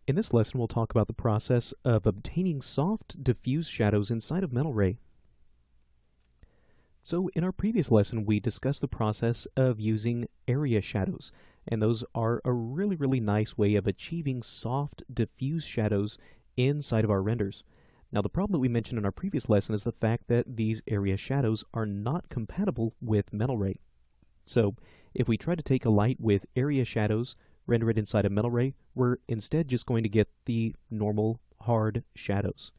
In this lesson, we'll talk about the process of obtaining soft, diffuse shadows inside of MetalRay. So in our previous lesson, we discussed the process of using area shadows, and those are a really nice way of achieving soft, diffuse shadows inside of our renders. Now, the problem that we mentioned in our previous lesson is the fact that these area shadows are not compatible with MetalRay. So if we try to take a light with area shadows, render it inside of MetalRay, we're instead just going to get the normal hard shadows.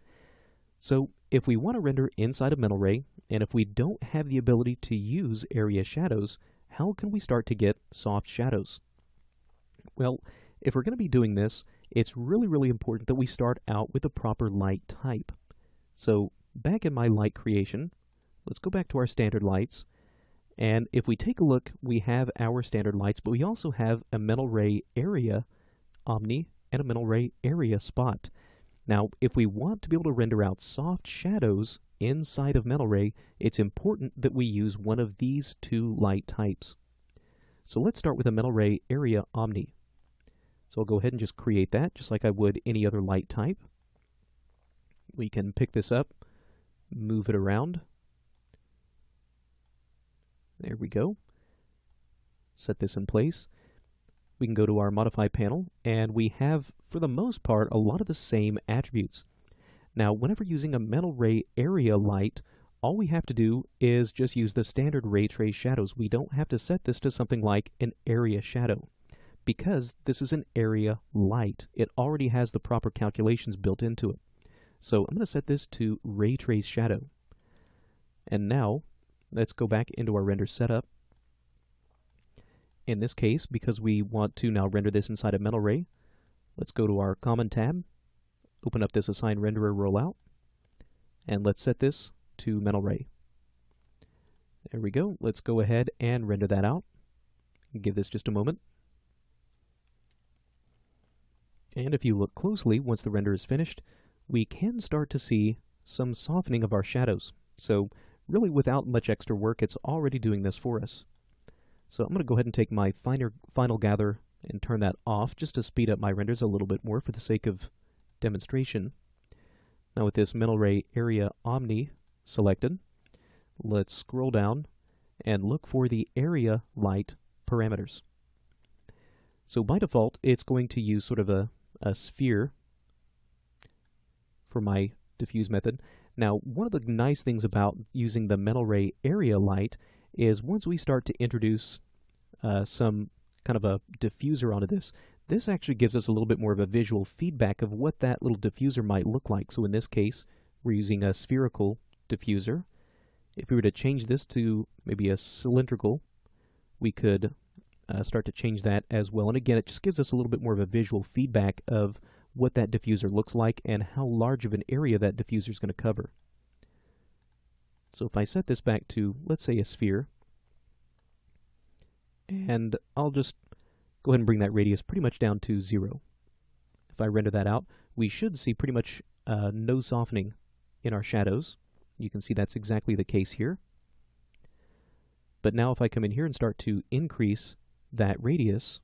So if we want to render inside of MetalRay, and if we don't have the ability to use area shadows, how can we start to get soft shadows? Well, if we're going to be doing this, it's really important that we start out with the proper light type. So back in my light creation, let's go back to our standard lights. And if we take a look, we have our standard lights, but we also have a MetalRay area omni and a MetalRay area spot. Now, if we want to be able to render out soft shadows inside of MetalRay, it's important that we use one of these two light types. So let's start with a MetalRay area omni. So I'll go ahead and just create that, just like I would any other light type. We can pick this up, move it around. There we go. Set this in place. We can go to our Modify panel, and we have, for the most part, a lot of the same attributes. Now, whenever using a MetalRay area light, all we have to do is just use the standard ray trace shadows. We don't have to set this to something like an area shadow, because this is an area light. It already has the proper calculations built into it. So I'm going to set this to ray trace shadow. And now, let's go back into our render setup. In this case, because we want to now render this inside of MetalRay, let's go to our Common tab, open up this Assign Renderer rollout, and let's set this to MetalRay. There we go. Let's go ahead and render that out. Give this just a moment. And if you look closely, once the render is finished, we can start to see some softening of our shadows. So really, without much extra work, it's already doing this for us. So I'm going to go ahead and take my Final Gather and turn that off just to speed up my renders a little bit more for the sake of demonstration. Now with this MetalRay Area Omni selected, let's scroll down and look for the Area Light parameters. So by default, it's going to use sort of a sphere for my diffuse method. Now, one of the nice things about using the MetalRay area light is once we start to introduce some kind of a diffuser onto this, this actually gives us a little bit more of a visual feedback of what that little diffuser might look like. So in this case, we're using a spherical diffuser. If we were to change this to maybe a cylindrical, we could start to change that as well. And again, it just gives us a little bit more of a visual feedback of what that diffuser looks like and how large of an area that diffuser is going to cover. So if I set this back to, let's say, a sphere, and I'll just go ahead and bring that radius pretty much down to 0. If I render that out, we should see pretty much no softening in our shadows. You can see that's exactly the case here. But now if I come in here and start to increase that radius,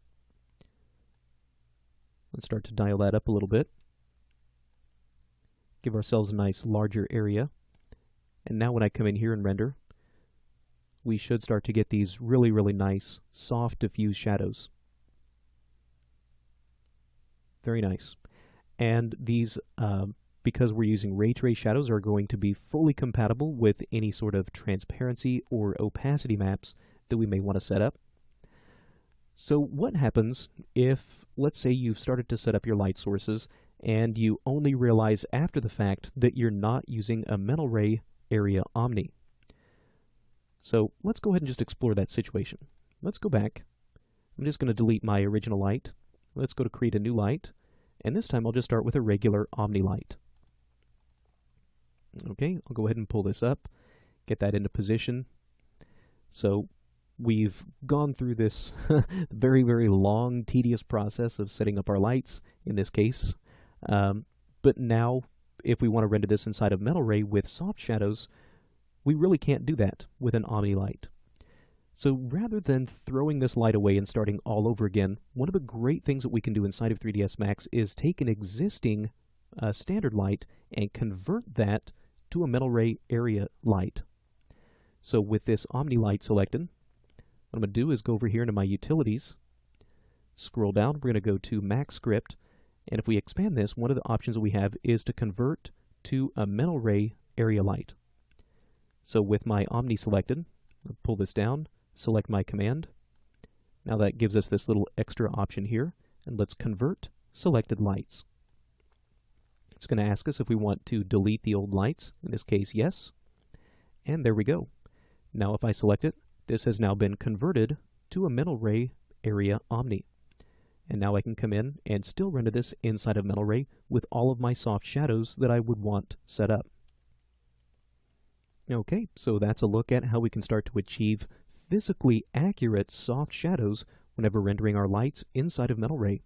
let's start to dial that up a little bit. Give ourselves a nice larger area. And now when I come in here and render, we should start to get these really nice, soft, diffuse shadows. Very nice. And these, because we're using ray trace shadows, are going to be fully compatible with any sort of transparency or opacity maps that we may want to set up. So what happens if, let's say, you've started to set up your light sources and you only realize after the fact that you're not using a MetalRay area omni? So let's go ahead and just explore that situation. Let's go back. I'm just going to delete my original light. Let's go to create a new light, and this time I'll just start with a regular omni light. Okay, I'll go ahead and pull this up, get that into position. So we've gone through this very long, tedious process of setting up our lights, in this case. But now, if we want to render this inside of MetalRay with soft shadows, we really can't do that with an Omni light. So rather than throwing this light away and starting all over again, one of the great things that we can do inside of 3ds Max is take an existing standard light and convert that to a metal ray area light. So with this Omni light selected, what I'm going to do is go over here into my utilities, scroll down, we're going to go to Max Script, and if we expand this, one of the options that we have is to convert to a metal ray area light. So with my Omni selected, I'll pull this down, select my command. Now that gives us this little extra option here, and let's convert selected lights. It's going to ask us if we want to delete the old lights, in this case yes, and there we go. Now if I select it, this has now been converted to a metal ray area Omni. And now I can come in and still render this inside of Metal Ray with all of my soft shadows that I would want set up. Okay, so that's a look at how we can start to achieve physically accurate soft shadows whenever rendering our lights inside of Metal Ray.